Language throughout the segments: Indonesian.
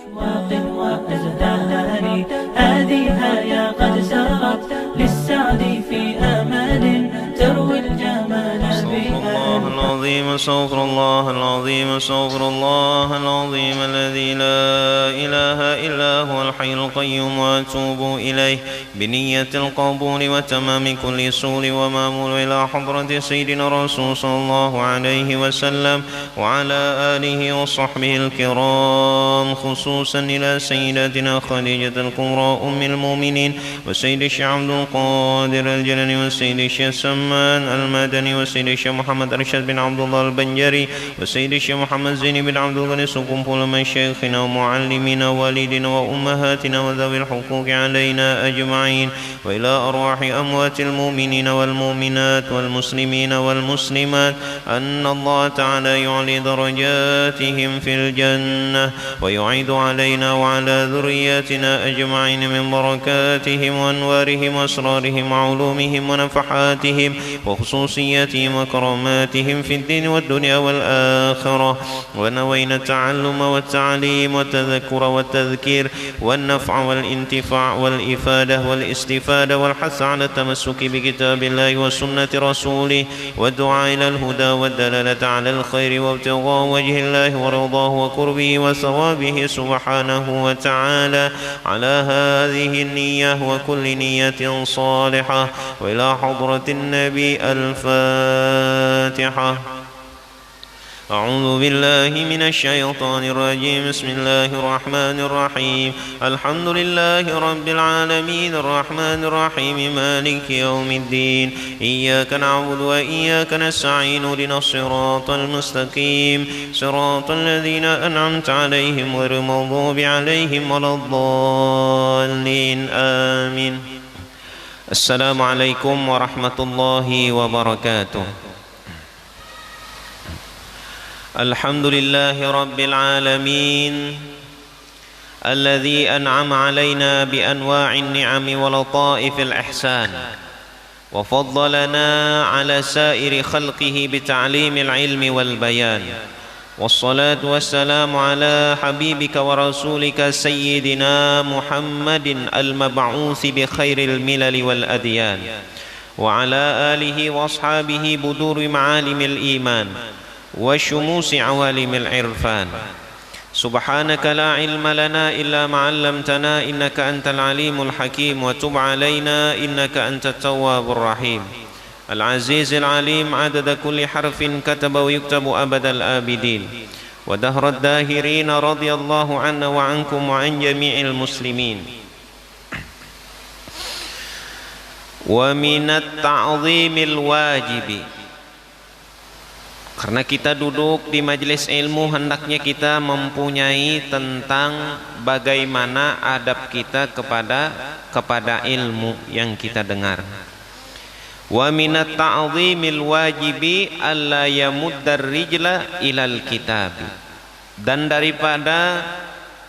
أشواق وأزدان هذه يا قد سرت للسعد في أمل تروي الجمال الله العظيم استغفر الله العظيم استغفر الله العظيم الذي لا إله إلا هو الحي القيوم وأتوب إليه بنية القبول وتمام كل سول ومامول إلى حضرة سيدنا الرسول صلى الله عليه وسلم وعلى آله وصحبه الكرام، خصوصا إلى سيدتنا خديجة الكبرى أم المؤمنين وسيد الشيخ عبد القادر الجلاني وسيد الشيخ سمان المدني وسيد الشيخ محمد أرشد بن عبد الله البنجري وسيد الشيخ محمد زين بن عبد الغني سكنفل من شيخنا ومعلمنا ووالدنا وأمهاتنا وذوي الحقوق علينا أجمعين، وإلى أرواح أموات المؤمنين والمؤمنات والمسلمين والمسلمات أن الله تعالى يعلي درجاتهم في الجنة ويعيد علينا وعلى ذرياتنا أجمعين من بركاتهم وأنوارهم وأسرارهم وعلومهم ونفحاتهم وخصوصياتهم وكراماتهم في الدين والدنيا والآخرة. ونوينا التعلم والتعليم والتذكر والتذكير والنفع والانتفاع والإفادة والاستفادة والحث على التمسك بكتاب الله وسنة رسوله والدعاء إلى الهدى والدلالة على الخير وابتغاء وجه الله ورضاه وقربه وثوابه سبحانه وتعالى على هذه النية وكل نية صالحة. وإلى حضرة النبي الفاتحة. أعوذ بالله من الشيطان الرجيم. بسم الله الرحمن الرحيم. الحمد لله رب العالمين الرحمن الرحيم مالك يوم الدين إياك نعبد وإياك نستعين اهدنا الصراط المستقيم صراط الذين أنعمت عليهم غير المغضوب عليهم ولا الضالين آمين. السلام عليكم ورحمة الله وبركاته. الحمد لله رب العالمين الذي أنعم علينا بأنواع النعم ولطائف الإحسان وفضلنا على سائر خلقه بتعليم العلم والبيان، والصلاة والسلام على حبيبك ورسولك سيدنا محمد المبعوث بخير الملل والأديان وعلى آله وأصحابه بدور معالم الإيمان وشموس عوالم العرفان. سبحانك لا علم لنا إلا ما علمتنا إنك أنت العليم الحكيم، وتب علينا إنك أنت التواب الرحيم. العزيز العليم عدد كل حرف كتب ويكتب أبد الآبدين ودهر الداهرين، رضي الله عنا وعنكم وعن جميع المسلمين. ومن التعظيم الواجب، karena kita duduk di majelis ilmu, hendaknya kita mempunyai tentang bagaimana adab kita kepada ilmu yang kita dengar. Wa minat ta'zimil wajibi alla yamuddar rijla ilal kitab, dan daripada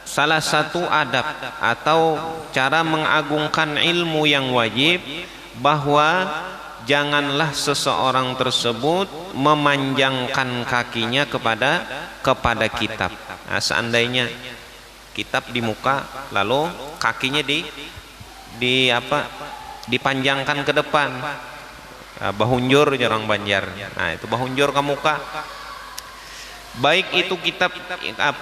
salah satu adab atau cara mengagungkan ilmu yang wajib bahwa janganlah seseorang tersebut memanjangkan kakinya kepada kitab. Nah, seandainya kitab di muka lalu kakinya dipanjangkan ke depan, bahunjur jarang Banjar. Nah, itu bahunjur ke muka. Baik itu kitab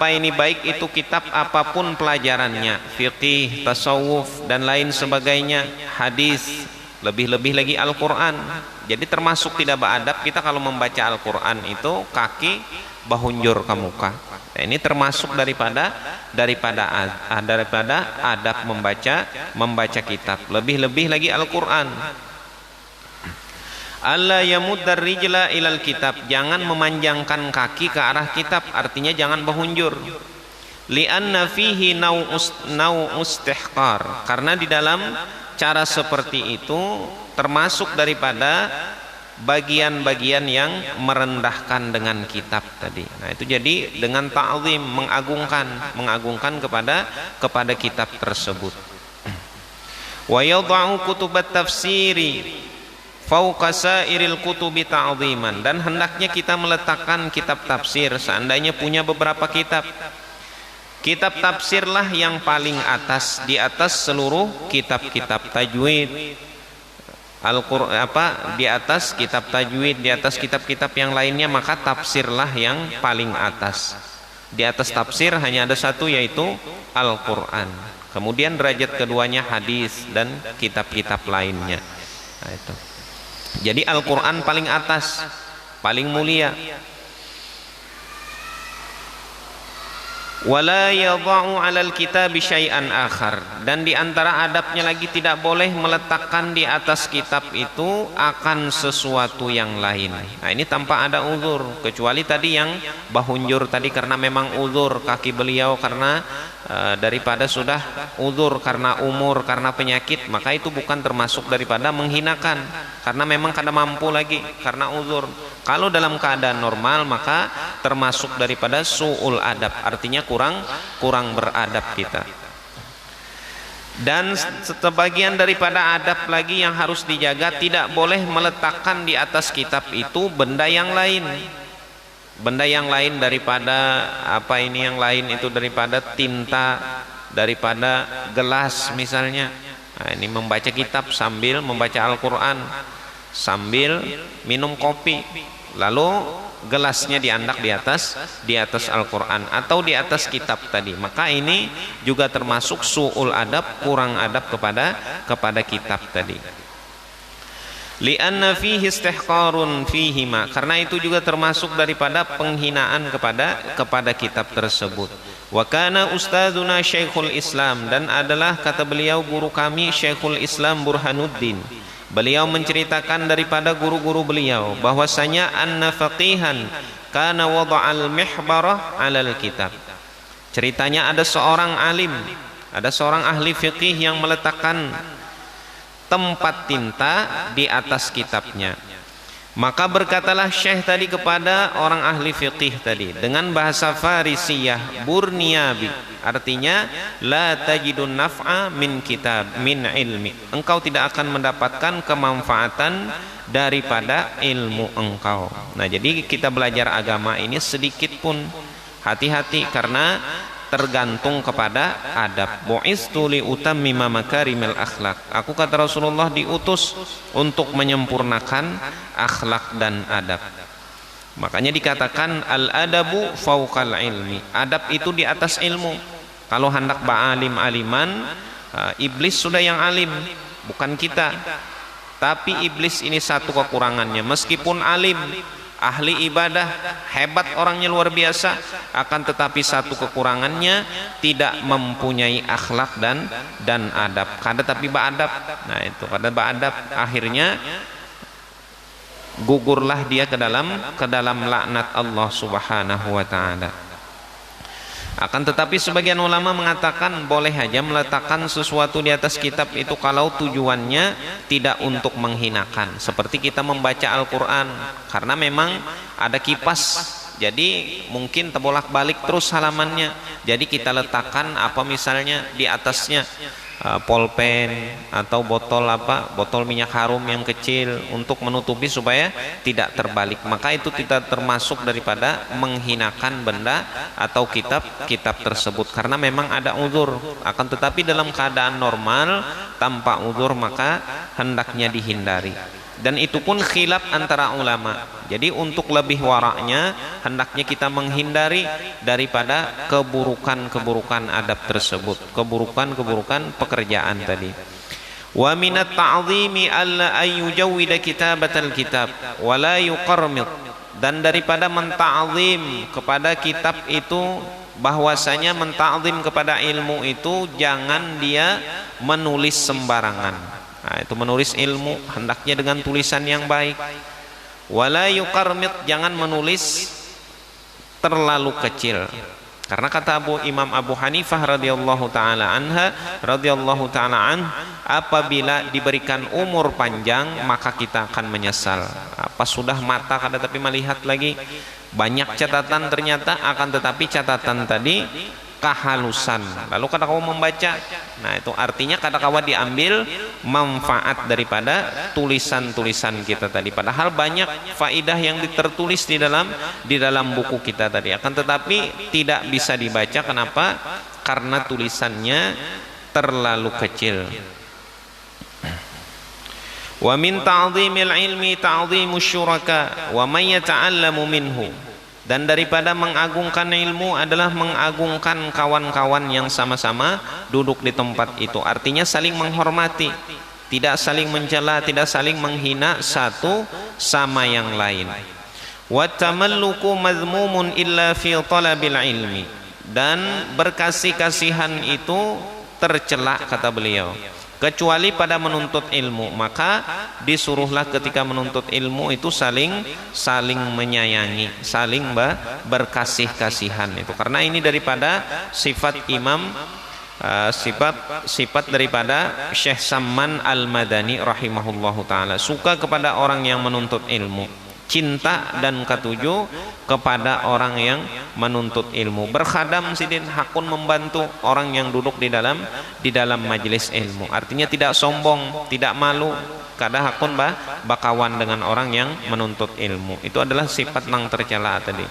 baik itu kitab apapun pelajarannya, fikih, tasawuf dan lain sebagainya, hadis, lebih-lebih lagi Al-Quran. Jadi termasuk tidak beradab kita kalau membaca Al-Quran itu kaki bahunjur ke muka. Nah, ini termasuk daripada adab membaca kitab. Lebih-lebih lagi Al-Quran. Alla yamuddar rijla ilal kitab, jangan memanjangkan kaki ke arah kitab, artinya jangan bahunjur. Li'anna fihi nau istihqar, karena di dalam cara seperti itu termasuk daripada bagian-bagian yang merendahkan dengan kitab tadi. Nah, itu jadi dengan ta'zim, mengagungkan kepada kitab tersebut. Wa yadha'u kutubat tafsiri fauqa sairil kutubi ta'ziman, dan hendaknya kita meletakkan kitab tafsir seandainya punya beberapa kitab Kitab tafsirlah yang paling atas di atas seluruh kitab-kitab tajwid. Al-Qur'an di atas kitab tajwid, di atas kitab-kitab yang lainnya, maka tafsirlah yang paling atas. Di atas tafsir hanya ada satu, yaitu Al-Qur'an. Kemudian derajat keduanya hadis dan kitab-kitab lainnya. Nah, itu. Jadi Al-Qur'an paling atas, paling mulia. Wala yadha'u 'alal kitabi syai'an akhar, dan di antara adabnya lagi tidak boleh meletakkan di atas kitab itu akan sesuatu yang lain. Nah, ini tanpa ada uzur, kecuali tadi yang bahunjur tadi karena memang uzur kaki beliau karena daripada sudah uzur karena umur, karena penyakit, maka itu bukan termasuk daripada menghinakan karena memang kada mampu lagi karena uzur. Kalau dalam keadaan normal maka termasuk daripada su'ul adab, artinya kurang beradab kita. Dan sebagian daripada adab lagi yang harus dijaga, tidak boleh meletakkan di atas kitab itu benda yang lain. Benda yang lain daripada yang lain itu daripada tinta, daripada gelas misalnya. Nah, ini membaca kitab sambil membaca Al-Qur'an, sambil minum kopi, lalu gelasnya diandak di atas Al-Qur'an atau di atas kitab tadi, maka ini juga termasuk su'ul adab, kurang adab kepada kitab tadi. Li'anna fihi istihqarun fihima, karena itu juga termasuk daripada penghinaan kepada kitab tersebut. Wa kana ustadzuna Syekhul Islam, dan adalah kata beliau guru kami Syekhul Islam Burhanuddin. Beliau menceritakan daripada guru-guru beliau bahwasanya anna faqihan kana wada'al mihbarah 'alal kitab. Ceritanya ada seorang alim, ada seorang ahli fiqih yang meletakkan tempat tinta di atas kitabnya. Maka berkatalah Syekh tadi kepada orang ahli fiqih tadi dengan bahasa Farisiyah, burniyabi, artinya la tajidun naf'a min kitab min ilmi, engkau tidak akan mendapatkan kemanfaatan daripada ilmu engkau. Nah, jadi kita belajar agama ini sedikit pun hati-hati karena tergantung kepada adab. Bu'istu li utammima makarimil akhlak, aku kata Rasulullah diutus untuk menyempurnakan akhlak dan adab. Makanya dikatakan al-adabu fauqal ilmi, adab itu di atas ilmu. Kalau hendak ba'alim aliman, iblis sudah yang alim, bukan kita. Tapi iblis ini satu kekurangannya, meskipun alim, ahli ibadah, hebat orangnya luar biasa, akan tetapi satu kekurangannya tidak mempunyai akhlak dan adab. Kada tapi ba'adab. Nah, itu kada ba'adab, akhirnya gugurlah dia ke dalam laknat Allah Subhanahu wa taala. Akan tetapi sebagian ulama mengatakan boleh aja meletakkan sesuatu di atas kitab itu kalau tujuannya tidak untuk menghinakan, seperti kita membaca Al-Qur'an, karena memang ada kipas, jadi mungkin terbolak-balik terus halamannya, jadi kita letakkan misalnya di atasnya polpen atau botol minyak harum yang kecil untuk menutupi supaya tidak terbalik, maka itu tidak termasuk daripada menghinakan benda atau kitab tersebut karena memang ada uzur. Akan tetapi dalam keadaan normal tanpa uzur maka hendaknya dihindari, dan itu pun khilaf antara ulama. Jadi untuk lebih waraknya hendaknya kita menghindari daripada keburukan-keburukan adab tersebut, keburukan-keburukan pekerjaan tadi. Wa minat ta'zimi alla ayyujawwida kitabatal kitab wa la yuqarmit, dan daripada menta'zim kepada kitab itu bahwasanya menta'zim kepada ilmu itu jangan dia menulis sembarangan. Nah, itu menulis ilmu hendaknya dengan tulisan yang baik. Wala yuqarmit, jangan menulis terlalu kecil. Karena kata Imam Abu Hanifah radhiyallahu taala apabila diberikan umur panjang maka kita akan menyesal. Sudah mata kada tapi melihat lagi banyak catatan ternyata, akan tetapi catatan tadi kehalusan. Lalu kadang-kadang membaca, nah itu artinya kadang-kadang diambil manfaat daripada tulisan-tulisan kita tadi. Padahal banyak faidah yang tertulis di dalam buku kita tadi. Akan tetapi tidak bisa dibaca. Kenapa? Karena tulisannya terlalu kecil. Wa min ta'zimil ilmi ta'zimus syuraka wa man yata'allamu minhu. Dan daripada mengagungkan ilmu adalah mengagungkan kawan-kawan yang sama-sama duduk di tempat itu. Artinya saling menghormati, tidak saling mencela, tidak saling menghina satu sama yang lain. Wa tamalluku mazmumun illa fi talabil ilmi. Dan berkasih-kasihan itu tercela, kata beliau, kecuali pada menuntut ilmu. Maka disuruhlah ketika menuntut ilmu itu saling menyayangi, saling berkasih-kasihan itu. Karena ini daripada sifat imam, sifat daripada Syekh Samman Al-Madani rahimahullahu taala, suka kepada orang yang menuntut ilmu, cinta dan ketujuh kepada orang yang menuntut ilmu. Berkhadam sidin, hakun membantu orang yang duduk di dalam majelis ilmu. Artinya tidak sombong, tidak malu, kada hakun bakawan dengan orang yang menuntut ilmu. Itu adalah sifat yang tercela tadi.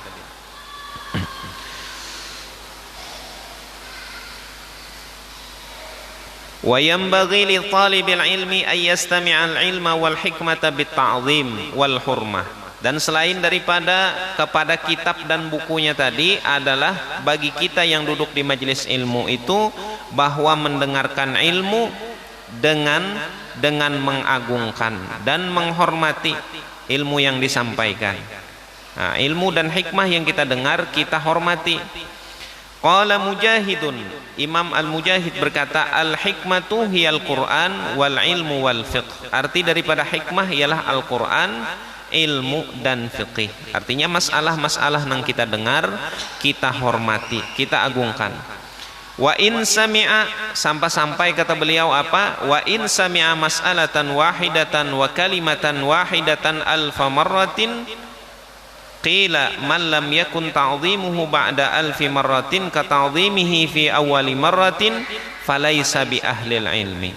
Wa yanbaghi li talibil ilmi ay yastami'al ilma wal hikmata bit ta'zim wal hurmah. Dan selain daripada kepada kitab dan bukunya tadi, adalah bagi kita yang duduk di majelis ilmu itu bahwa mendengarkan ilmu dengan mengagungkan dan menghormati ilmu yang disampaikan. Nah, ilmu dan hikmah yang kita dengar kita hormati. Qala Mujahidun, Imam Al-Mujahid berkata, al-hikmatu hiyal Qur'an wal ilmu wal fiqh. Arti daripada hikmah ialah Al-Qur'an, ilmu dan fiqih. Artinya masalah-masalah yang kita dengar kita hormati, kita agungkan. Wa in sami'a, sampai kata beliau apa? Wa in sami'a mas'alatan wahidatan wa kalimatan wahidatan alfa marratin qila man lam yakun ta'zimuhu ba'da alfi marratin ka ta'zimihi fi awwali marratin falaysa bi ahlil ilmi.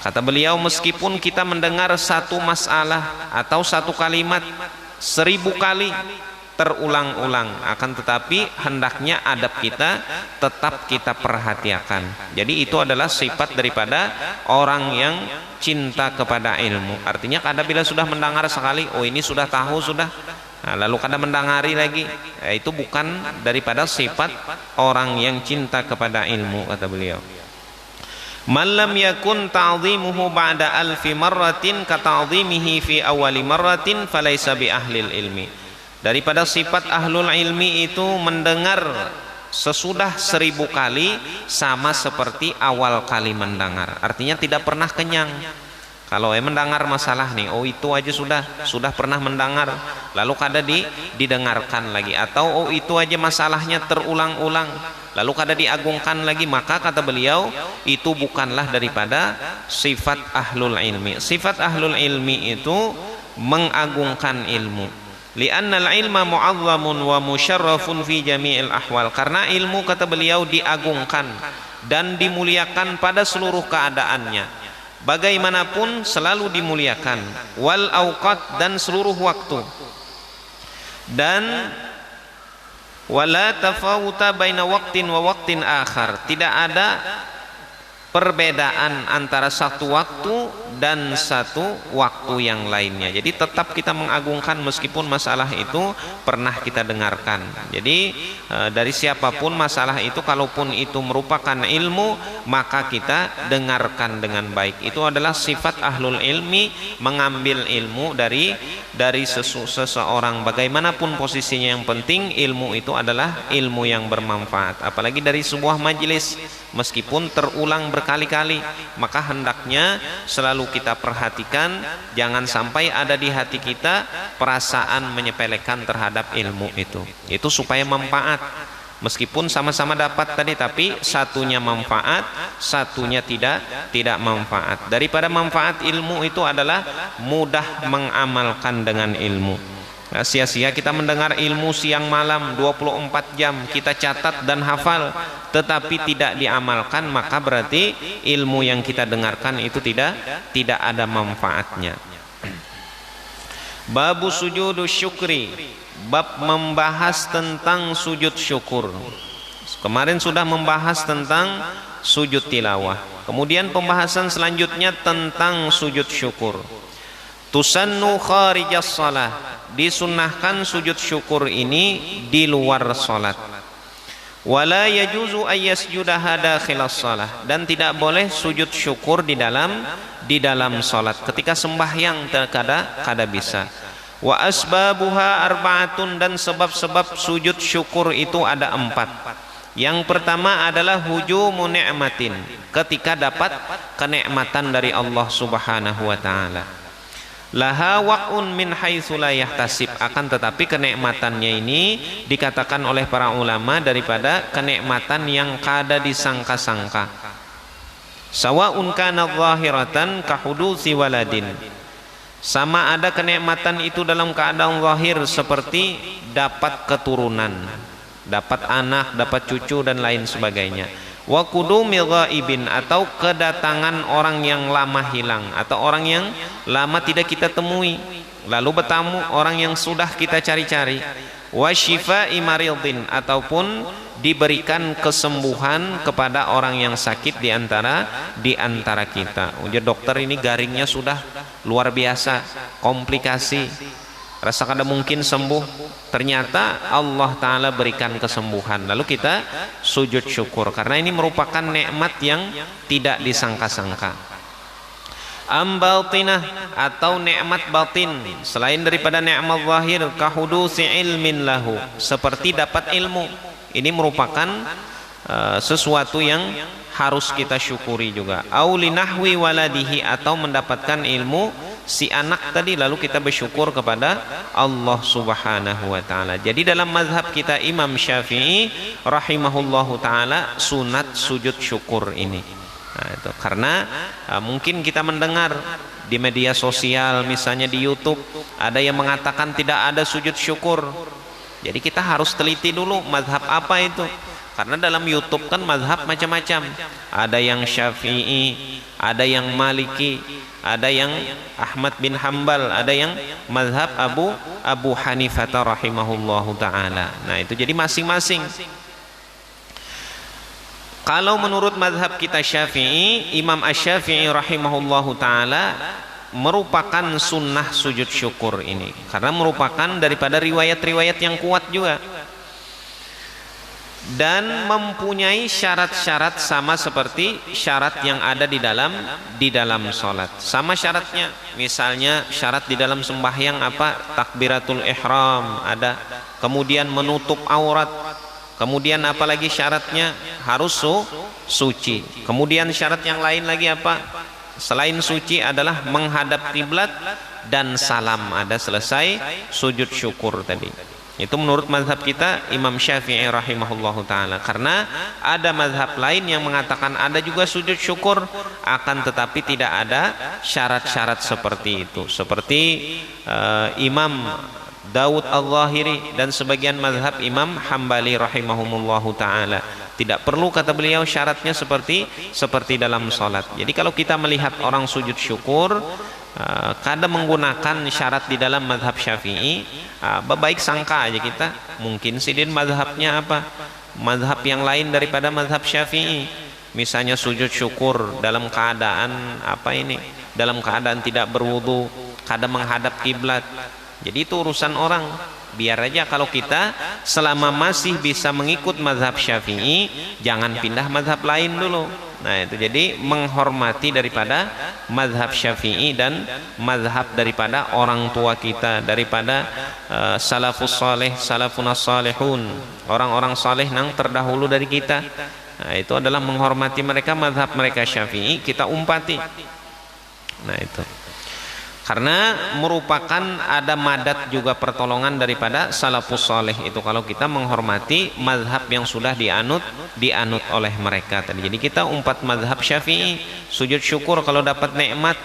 Kata beliau, meskipun kita mendengar satu masalah atau satu kalimat 1000 kali terulang-ulang, akan tetapi hendaknya adab kita tetap kita perhatikan. Jadi itu adalah sifat daripada orang yang cinta kepada ilmu. Artinya kadang bila sudah mendengar sekali, oh ini sudah tahu sudah, nah, lalu kadang mendengari lagi, itu bukan daripada sifat orang yang cinta kepada ilmu, kata beliau. Man lam yakun ta'zimuhu ba'da alfi marratin ka ta'zimihi fi awali marratin falaysa bi ahlil ilmi. Daripada sifat ahlul ilmi itu mendengar sesudah 1000 kali sama seperti awal kali mendengar. Artinya tidak pernah kenyang. Kalau mendengar masalah nih, oh itu aja sudah pernah mendengar, lalu kada didengarkan lagi, atau oh itu aja masalahnya terulang-ulang, lalu kada diagungkan lagi, maka kata beliau itu bukanlah daripada sifat ahlul ilmi. Sifat ahlul ilmi itu mengagungkan ilmu. Li'annal ilma mu'azzamun wa musyarrafun fi jami'il ahwal. Karena ilmu, kata beliau, diagungkan dan dimuliakan pada seluruh keadaannya. Bagaimanapun selalu dimuliakan. Wal awqat, dan seluruh waktu. Dan wala tafawuta baina waqtin wa waqtin akhar. Tidak ada perbedaan antara satu waktu dan satu waktu yang lainnya. Jadi tetap kita mengagungkan meskipun masalah itu pernah kita dengarkan. Jadi dari siapapun masalah itu, kalaupun itu merupakan ilmu, maka kita dengarkan dengan baik. Itu adalah sifat ahlul ilmi, mengambil ilmu dari seseorang. Bagaimanapun posisinya, yang penting ilmu itu adalah ilmu yang bermanfaat. Apalagi dari sebuah majelis, meskipun terulang berkali-kali, maka hendaknya selalu kita perhatikan, jangan sampai ada di hati kita perasaan menyepelekan terhadap ilmu itu supaya manfaat. Meskipun sama-sama dapat tadi, tapi satunya manfaat, satunya tidak manfaat. Daripada manfaat ilmu itu adalah mudah mengamalkan dengan ilmu. Sia-sia kita mendengar ilmu siang malam 24 jam kita catat dan hafal tetapi tidak diamalkan, maka berarti ilmu yang kita dengarkan itu tidak ada manfaatnya. Babu sujudus syukri, bab membahas tentang sujud syukur. Kemarin sudah membahas tentang sujud tilawah. Kemudian pembahasan selanjutnya tentang sujud syukur. Tusannu kharijas shalah, disunnahkan sujud syukur ini di luar salat. Wala yajuzu ayyasjudaha dakhilas shalah, dan tidak boleh sujud syukur di dalam salat. Ketika sembahyang kada bisa. Wa asbabuha arba'atun, dan sebab-sebab sujud syukur itu ada 4. Yang pertama adalah hujumu ni'matin, ketika dapat kenikmatan dari Allah Subhanahu wa taala. Laha wa'un min haitsu la yahtasib, akan tetapi kenikmatannya ini dikatakan oleh para ulama daripada kenikmatan yang kada disangka-sangka. Sawa'un kana zahiratan kahudutsi waladin, sama ada kenikmatan itu dalam keadaan zahir seperti dapat keturunan, dapat anak, dapat cucu dan lain sebagainya. Wa qudumi ghaibin, atau kedatangan orang yang lama hilang, atau orang yang lama tidak kita temui lalu bertamu orang yang sudah kita cari-cari. Wa syifai maridin, ataupun diberikan kesembuhan kepada orang yang sakit di antara kita. Jadi dokter ini garingnya sudah luar biasa, komplikasi, rasa kada mungkin sembuh, ternyata Allah Ta'ala berikan kesembuhan, lalu kita sujud syukur karena ini merupakan nikmat yang tidak disangka-sangka. Ambaltinah, atau nikmat batin selain daripada nikmat zahir, kahudusi ilmin lahu, seperti dapat ilmu. Ini merupakan sesuatu yang harus kita syukuri juga. Aulinahwi waladihi, atau mendapatkan ilmu si anak tadi, lalu kita bersyukur kepada Allah Subhanahu wa taala. Jadi dalam mazhab kita Imam Syafi'i rahimahullahu taala sunat sujud syukur ini. Nah, itu karena mungkin kita mendengar di media sosial, misalnya di YouTube, ada yang mengatakan tidak ada sujud syukur. Jadi kita harus teliti dulu mazhab apa itu. Karena dalam YouTube kan mazhab macam-macam. Ada yang Syafi'i, ada yang Maliki, ada yang Ahmad bin Hambal, ada yang mazhab Abu Hanifah rahimahullahu taala. Nah, itu jadi masing-masing. Kalau menurut mazhab kita Syafi'i, Imam Asy-Syafi'i rahimahullahu taala merupakan sunnah sujud syukur ini, karena merupakan daripada riwayat-riwayat yang kuat juga, dan mempunyai syarat-syarat sama seperti syarat yang ada di dalam salat. Sama syaratnya, misalnya syarat di dalam sembahyang apa? Takbiratul ihram ada, kemudian menutup aurat, kemudian apalagi syaratnya harus suci. Kemudian syarat yang lain lagi apa? Selain suci adalah menghadap kiblat dan salam, ada, selesai sujud syukur tadi. Itu menurut mazhab kita Imam Syafi'i rahimahullahu taala. Karena ada mazhab lain yang mengatakan ada juga sujud syukur, akan tetapi tidak ada syarat-syarat seperti itu. Seperti Imam Daud Al-Zahiri dan sebagian mazhab Imam Hambali rahimahumullahu taala. Tidak perlu, kata beliau, syaratnya seperti dalam salat. Jadi kalau kita melihat orang sujud syukur kadang menggunakan syarat di dalam mazhab Syafi'i, baik sangka aja kita, mungkin sidin mazhabnya apa? Mazhab yang lain daripada mazhab Syafi'i. Misalnya sujud syukur dalam keadaan apa ini? Dalam keadaan tidak berwudu, kadang menghadap kiblat. Jadi itu urusan orang. Biar aja, kalau kita selama masih bisa mengikut mazhab Syafi'i, jangan pindah mazhab lain dulu. Nah, itu jadi menghormati daripada mazhab Syafi'i dan mazhab daripada orang tua kita, daripada salafus saleh, salafunas salihun, orang-orang saleh yang terdahulu dari kita. Nah, itu adalah menghormati mereka, mazhab mereka Syafi'i kita umpati. Nah, itu karena merupakan ada madat juga pertolongan daripada salafus saleh itu kalau kita menghormati mazhab yang sudah dianut oleh mereka tadi. Jadi kita umpat mazhab Syafi'i, sujud syukur kalau dapat nikmat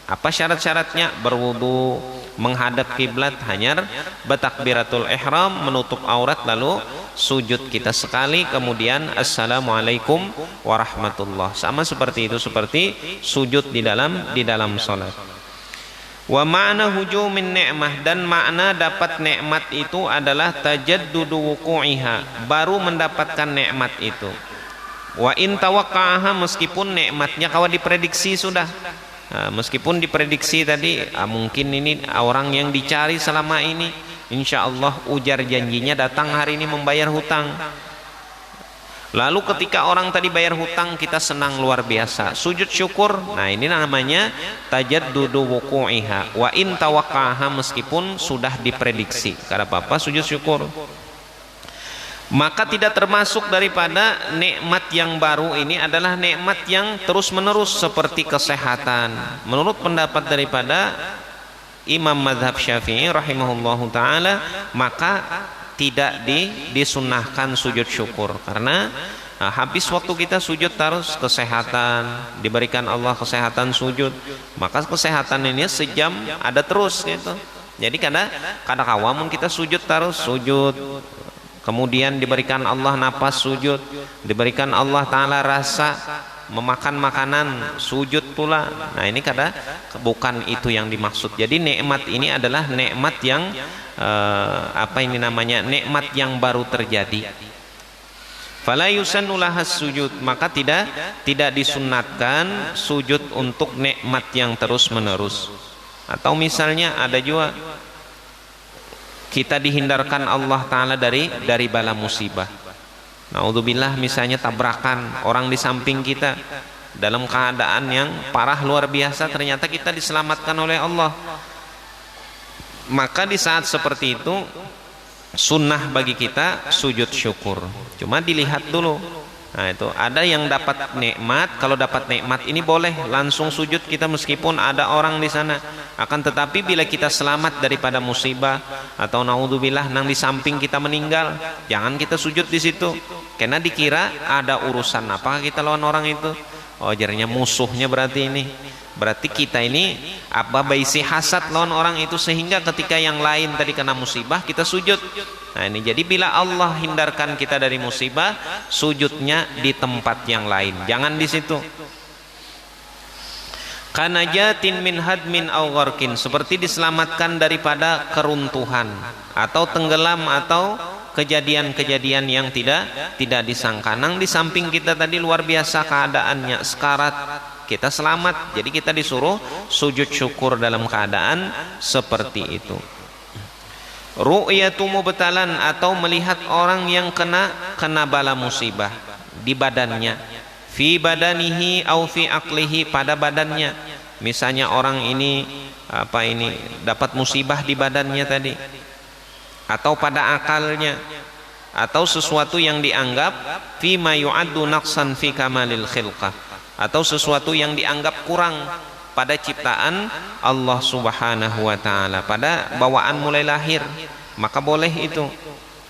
Apa syarat-syaratnya? Berwudu, menghadap kiblat, hanya bertakbiratul ihram, menutup aurat, lalu sujud kita sekali, kemudian assalamualaikum warahmatullah. Sama seperti itu, seperti sujud di dalam salat. Wa ma'na hujumin ni'mah, dan makna dapat nikmat itu adalah tajaddudu wuqu'iha, baru mendapatkan nikmat itu. Wa in tawaqqa'aha, meskipun nikmatnya kalau diprediksi sudah. Nah, meskipun diprediksi tadi mungkin ini orang yang dicari selama ini, insya Allah ujar janjinya datang hari ini membayar hutang. Lalu ketika orang tadi bayar hutang, kita senang luar biasa, sujud syukur. Nah, ini namanya tajaddudu wuqu'iha. Wa in tawaqqa'aha, meskipun sudah diprediksi, karena apa? Sujud syukur. Maka tidak termasuk daripada nikmat yang baru ini adalah nikmat yang terus menerus seperti kesehatan. Menurut pendapat daripada Imam Mazhab Syafi'i rahimahullahu ta'ala, maka tidak disunnahkan sujud syukur, karena habis waktu kita sujud terus kesehatan, diberikan Allah kesehatan sujud, maka kesehatan ini sejam ada terus gitu. Jadi kadang awamun kita sujud terus sujud, kemudian diberikan Allah napas sujud, diberikan Allah Ta'ala rasa memakan makanan sujud pula. Nah, ini bukan itu yang dimaksud. Jadi nikmat ini adalah nikmat yang nikmat yang baru terjadi. Fala yusannu lahas sujud, maka tidak disunnatkan sujud untuk nikmat yang terus menerus. Atau misalnya ada juga kita dihindarkan Allah Ta'ala dari bala musibah. Naudzubillah, misalnya tabrakan orang di samping kita dalam keadaan yang parah luar biasa, ternyata kita diselamatkan oleh Allah. Maka di saat seperti itu sunnah bagi kita sujud syukur. Cuma dilihat dulu. Nah, itu ada yang dapat nikmat. Kalau dapat nikmat ini boleh langsung sujud kita meskipun ada orang di sana. Akan tetapi bila kita selamat daripada musibah atau naudzubillah nang di samping kita meninggal, jangan kita sujud di situ. Karena dikira ada urusan apa kita lawan orang itu. Oh, jadinya musuhnya berarti ini. Berarti kita ini baisi hasad lawan orang itu, sehingga ketika yang lain tadi kena musibah kita sujud. Nah, ini jadi bila Allah hindarkan kita dari musibah, sujudnya di tempat yang lain, jangan di situ. Kanajatin min hadmin aw gharqin, seperti diselamatkan daripada keruntuhan atau tenggelam atau kejadian-kejadian yang tidak disangka. Nang di samping kita tadi luar biasa keadaannya sekarat, kita selamat, jadi kita disuruh sujud syukur dalam keadaan seperti itu. Ru'yatu mubtalan, atau melihat orang yang kena bala musibah di badannya, fi badanihi au fi aqlihi, pada badannya. Misalnya orang ini dapat musibah di badannya tadi, atau pada akalnya, atau sesuatu yang dianggap fi ma yu'addu naqsan fi kamalil khilqah, atau sesuatu yang dianggap kurang pada ciptaan Allah Subhanahu wa ta'ala, pada bawaan mulai lahir, maka boleh itu.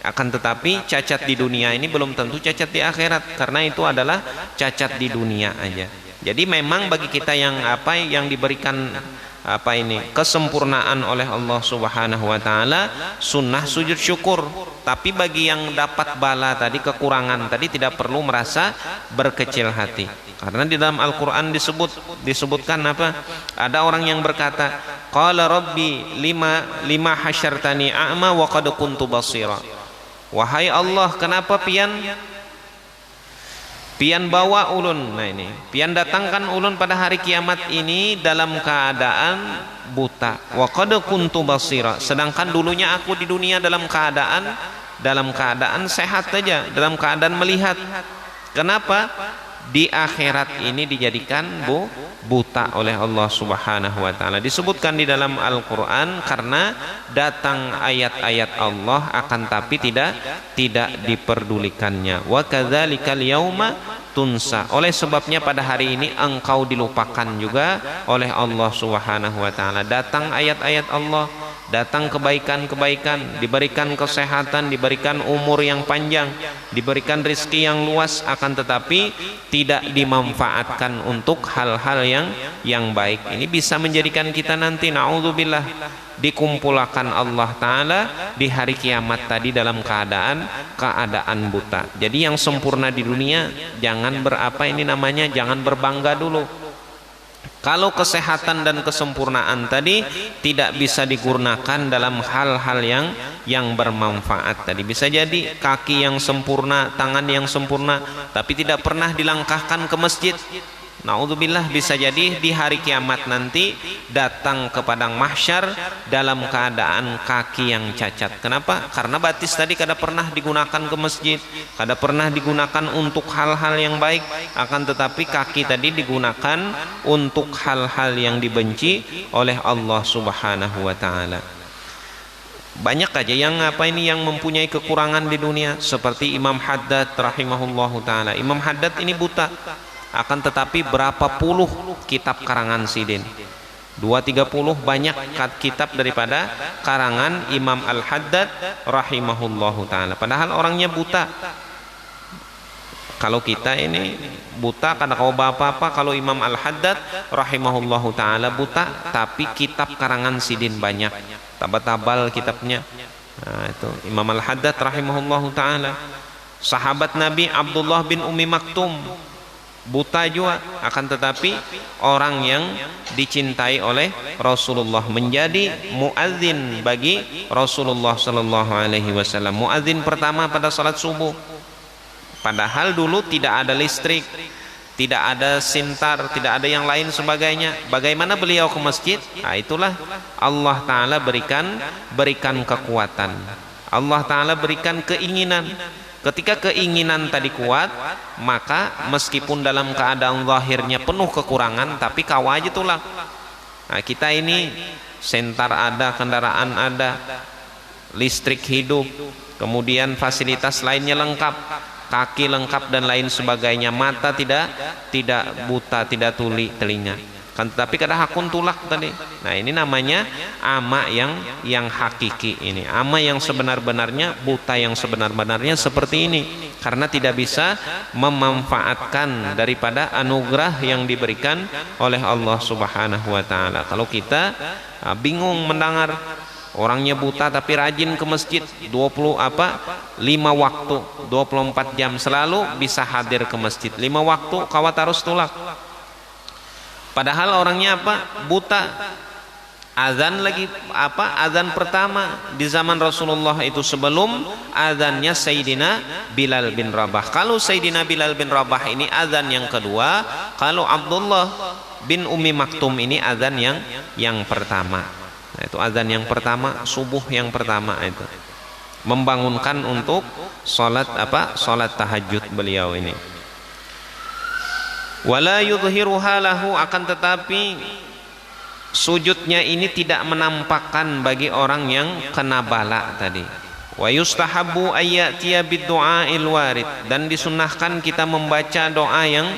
Akan tetapi cacat di dunia ini belum tentu cacat di akhirat, karena itu adalah cacat di dunia aja. Jadi memang bagi kita yang diberikan kesempurnaan oleh Allah Subhanahu wa ta'ala, sunnah sujud syukur. Tapi bagi yang dapat bala tadi, kekurangan tadi, tidak perlu merasa berkecil hati, karena di dalam Al-Quran disebutkan ada orang yang berkata, qala rabbi lima hasyartani a'ma wa qad kuntu basira. Wahai Allah, kenapa pian bawa ulun, nah ini pian datangkan ulun pada hari kiamat ini dalam keadaan buta, wa qad kuntu basira, sedangkan dulunya aku di dunia dalam keadaan sehat saja, dalam keadaan melihat. Kenapa di akhirat ini dijadikan buta oleh Allah Subhanahu wa ta'ala? Disebutkan di dalam Al-Quran, karena datang ayat-ayat Allah akan tapi tidak diperdulikannya. Wa kadzalikal yauma tunsa, oleh sebabnya pada hari ini engkau dilupakan juga oleh Allah Subhanahu wa ta'ala. Datang ayat-ayat Allah, datang kebaikan-kebaikan, diberikan kesehatan, diberikan umur yang panjang, diberikan rezeki yang luas, akan tetapi tidak dimanfaatkan untuk hal-hal yang baik. Ini bisa menjadikan kita nanti naudzubillah dikumpulkan Allah Ta'ala di hari kiamat tadi dalam keadaan buta. Jadi yang sempurna di dunia jangan jangan berbangga dulu. Kalau kesehatan dan kesempurnaan tadi tidak bisa digunakan dalam hal-hal yang bermanfaat tadi. Bisa jadi kaki yang sempurna, tangan yang sempurna, tapi tidak pernah dilangkahkan ke masjid. Naudzubillah, bisa jadi di hari kiamat nanti datang ke padang mahsyar dalam keadaan kaki yang cacat. Kenapa? Karena batis tadi kada pernah digunakan ke masjid, kada pernah digunakan untuk hal-hal yang baik, akan tetapi kaki tadi digunakan untuk hal-hal yang dibenci oleh Allah Subhanahu wa taala. Banyak aja yang mempunyai kekurangan di dunia, seperti Imam Haddad rahimahullahu taala. Imam Haddad ini buta, akan tetapi berapa puluh kitab karangan Sidin, 2-30 banyak kitab daripada karangan Imam Al-Haddad rahimahullahu ta'ala. Padahal orangnya buta. Kalau kita ini buta kada kau apa-apa, kalau Imam Al-Haddad rahimahullahu ta'ala buta, tapi kitab karangan Sidin banyak, tabal-tabal kitabnya. Nah, itu Imam Al-Haddad rahimahullahu ta'ala. Sahabat Nabi Abdullah bin Ummi Maktum buta juga, akan tetapi orang yang dicintai oleh Rasulullah, menjadi muadzin bagi Rasulullah sallallahu alaihi wasallam, muadzin pertama pada salat subuh. Padahal dulu tidak ada listrik, tidak ada sintar, tidak ada yang lain sebagainya. Bagaimana beliau ke masjid? Nah, itulah Allah Ta'ala berikan kekuatan, Allah Ta'ala berikan keinginan. Ketika keinginan tadi kuat, maka meskipun dalam keadaan zahirnya penuh kekurangan, tapi kawa aja tulak. Nah, kita ini sentar ada, kendaraan ada, listrik hidup, kemudian fasilitas lainnya lengkap, kaki lengkap dan lain sebagainya, mata tidak buta, tidak tuli telinga. Kan tetapi kada hakun tulak tadi. Nah, ini namanya ama yang hakiki, ini ama yang sebenar-benarnya, buta yang sebenar-benarnya seperti ini, karena tidak bisa memanfaatkan daripada anugerah yang diberikan oleh Allah Subhanahu wa taala. Kalau kita bingung mendengar orangnya buta tapi rajin ke masjid 5 waktu 24 jam selalu bisa hadir ke masjid 5 waktu kawat harus tulak. Padahal orangnya buta. Azan lagi azan pertama di zaman Rasulullah itu sebelum azannya Sayyidina Bilal bin Rabah. Kalau Sayyidina Bilal bin Rabah ini azan yang kedua, kalau Abdullah bin Ummi Maktum ini azan yang pertama. Nah, itu azan yang pertama, subuh yang pertama, itu membangunkan untuk salat tahajud beliau ini. Wala yudhiruha lahu, akan tetapi sujudnya ini tidak menampakkan bagi orang yang kena bala tadi. Wa yustahabbu ayyatiya bid-du'ail warid, dan disunnahkan kita membaca doa yang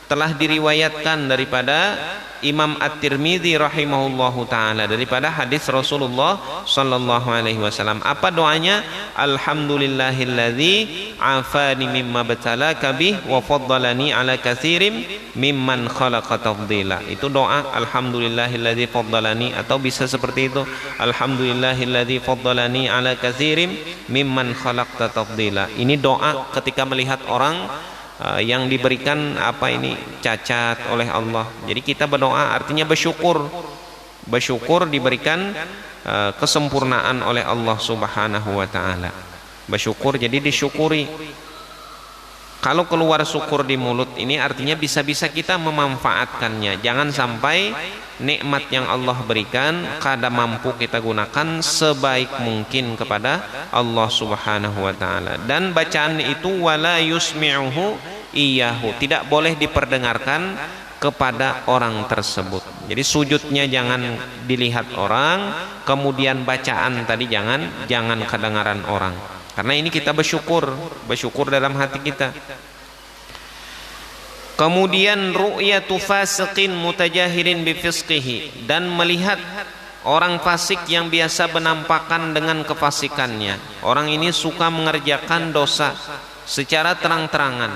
telah diriwayatkan daripada Imam At-Tirmidzi rahimahullahu taala, daripada hadis Rasulullah sallallahu alaihi wasallam. Apa doanya? Alhamdulillahilladzi afani mimma batalaka bih wa faddalani ala katsirin mimman khalaqa tafdila. Itu doa alhamdulillahilladzi faddalani, atau bisa seperti itu, alhamdulillahilladzi faddalani ala katsirin mimman khalaqta tafdila. Ini doa ketika melihat orang yang diberikan cacat oleh Allah. Jadi kita berdoa artinya bersyukur diberikan kesempurnaan oleh Allah Subhanahu wa taala. Bersyukur jadi disyukuri. Kalau keluar syukur di mulut ini artinya bisa-bisa kita memanfaatkannya. Jangan sampai nikmat yang Allah berikan kada mampu kita gunakan sebaik mungkin kepada Allah Subhanahu wa taala. Dan bacaan itu wala yusmi'uhu iyyahu, tidak boleh diperdengarkan kepada orang tersebut. Jadi sujudnya jangan dilihat orang, kemudian bacaan tadi jangan kedengaran orang. Karena ini kita bersyukur dalam hati kita. Kemudian ru'yatu fasiqin mutajahirin bifisqihi, dan melihat orang fasik yang biasa menampakkan dengan kefasikannya. Orang ini suka mengerjakan dosa secara terang-terangan,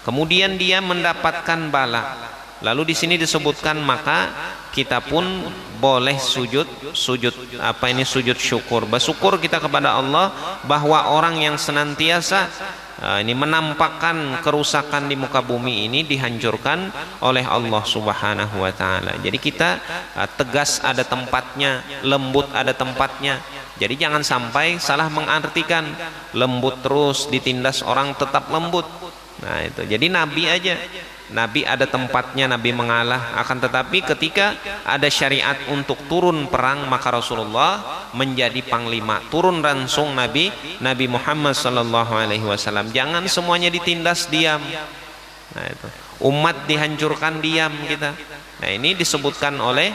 kemudian dia mendapatkan bala. Lalu di sini disebutkan maka kita pun boleh sujud syukur, bersyukur kita kepada Allah bahwa orang yang senantiasa ini menampakkan kerusakan di muka bumi ini dihancurkan oleh Allah Subhanahu wa taala. Jadi kita tegas ada tempatnya, lembut ada tempatnya. Jadi jangan sampai salah mengartikan lembut terus ditindas orang tetap lembut. Nah itu. Jadi Nabi aja, Nabi ada tempatnya, Nabi mengalah. Akan tetapi ketika ada syariat untuk turun perang, maka Rasulullah menjadi panglima. Turun langsung Nabi Muhammad sallallahu alaihi wasallam. Jangan semuanya ditindas diam. Nah itu. Umat dihancurkan diam kita. Nah ini disebutkan oleh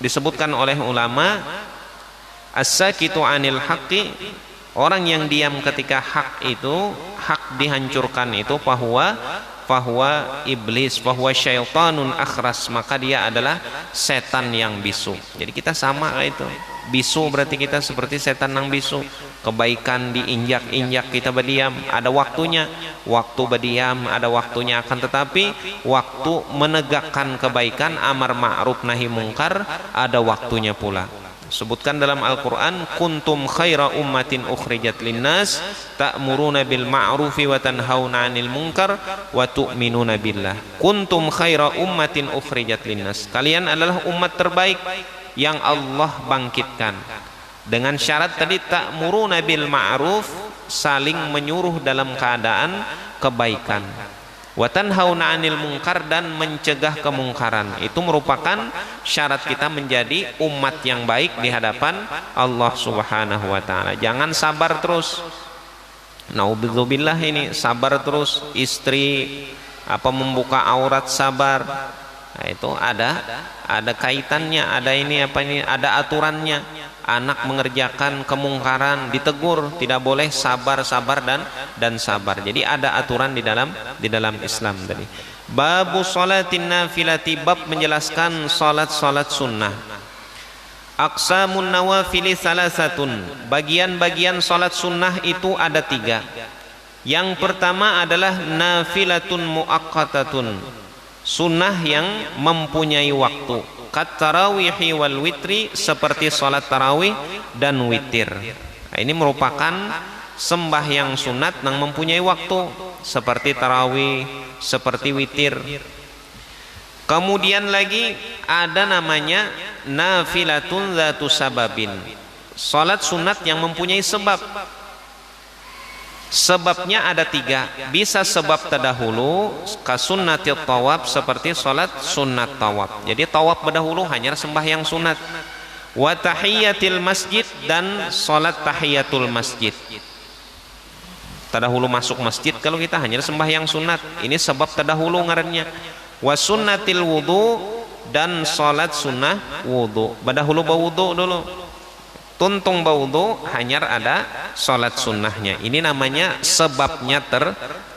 disebutkan oleh ulama, as-sakitu 'anil haqqi, orang yang diam ketika hak dihancurkan itu fahuwa iblis, fahuwa syaitanun akhras, maka dia adalah setan yang bisu. Jadi kita sama itu. Bisu berarti kita seperti setan yang bisu. Kebaikan diinjak-injak kita berdiam, ada waktunya. Waktu berdiam ada waktunya, akan tetapi waktu menegakkan kebaikan, amar ma'ruf nahi mungkar, ada waktunya pula. Sebutkan dalam Al-Quran, kuntum khaira ummatin ukhrijat linnas ta'muruna bil ma'rufi wa tanhauna 'anil munkar wa tu'minuna billah. Kuntum khaira ummatin ukhrijat linnas, kalian adalah umat terbaik yang Allah bangkitkan. Dengan syarat tadi, ta'muruna bil ma'ruf, saling menyuruh dalam keadaan kebaikan, wa tanhauna 'anil munkar, dan mencegah kemungkaran. Itu merupakan syarat kita menjadi umat yang baik di hadapan Allah Subhanahu wa taala. Jangan sabar terus. Naudzubillah, ini sabar terus. Istri membuka aurat sabar. Nah, itu ada kaitannya, ada aturannya. Anak mengerjakan kemungkaran ditegur, tidak boleh sabar dan sabar. Jadi ada aturan di dalam Islam tadi. Babu sholatin nafilati, bab menjelaskan salat sunnah. Aqsamun nawafili salasatun, bagian-bagian salat sunnah itu ada 3. Yang pertama adalah nafilatun muaqqatatun, sunnah yang mempunyai waktu. Kat tarawihi wal witri, seperti salat tarawih dan witir. Nah, ini merupakan sembahyang sunat yang mempunyai waktu, seperti tarawih, seperti witir. Kemudian lagi ada namanya nafilatun dzatu sababin, salat sunat yang mempunyai sebab. Sebabnya ada 3. Bisa sebab terdahulu, kasunnatil tawab, seperti salat sunat tawab. Jadi tawab berdahulu hanya sembahyang sunat. Wa tahiyatil masjid, dan salat tahiyatul masjid. Terdahulu masuk masjid kalau kita hanya sembahyang sunat. Ini sebab terdahulu ngarannya. Wa sunnatil wudu, dan salat sunnah wudu. Berdahulu berwudu dulu. Tuntung baudu, hanya ada salat sunnahnya. Ini namanya sebabnya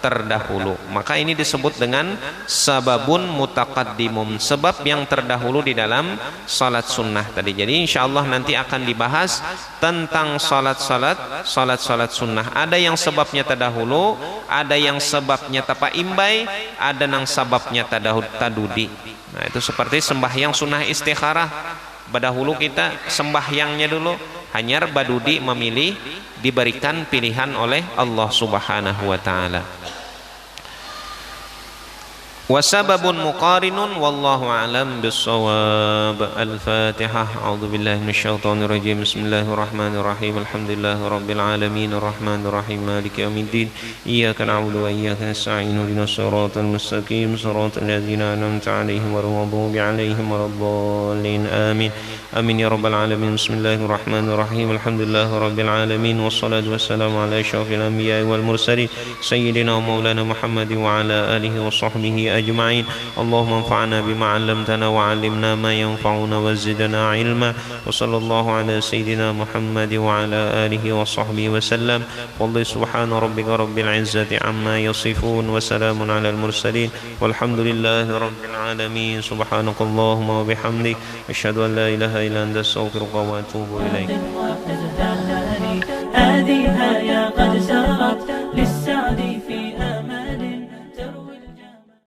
terdahulu. Maka ini disebut dengan sababun mutaqaddimun, sebab yang terdahulu di dalam salat sunnah tadi. Jadi insyaallah nanti akan dibahas tentang salat sunnah. Ada yang sebabnya terdahulu, ada yang sebabnya tapa imbai, ada yang sebabnya tadudi. Nah, itu seperti sembahyang sunnah istikharah. Berdahulu kita sembahyangnya dulu, hanya badudi memilih, diberikan pilihan oleh Allah Subhanahu wa taala. Wasababun muqarinun, wallahu a'lam bissawab. Al-Fatihah. A'udzu billahi minasyaitonir rajim. Bismillahirrahmanirrahim. Alhamdulillahirabbil alamin, arrahmanir rahim, maliki yaumiddin. Iyyaka na'budu wa iyyaka nasta'in. Ihdinas siratal mustaqim, siratal ladzina an'amta 'alaihim ghairil maghdubi 'alaihim waladdallin. Amin. Amin ya rabbal alamin. Bismillahirrahmanirrahim. Alhamdulillahirabbil alamin, wassalatu wassalamu ala asyrafil anbiya'i wal mursalin sayyidina wa maulana Muhammadin wa ala alihi wa sahbihi أجمعين. اللهم انفعنا بما علمتنا وعلمنا ما ينفعنا وزدنا علما. وصلى الله على سيدنا محمد وعلى آله وصحبه وسلم. والله سبحان ربك رب العزة عما يصفون وسلام على المرسلين والحمد لله رب العالمين. سبحانك اللهم وبحمدك أشهد أن لا إله إلا أنت أستغفرك وأتوب إليك. هذه يا قد سرت للسعد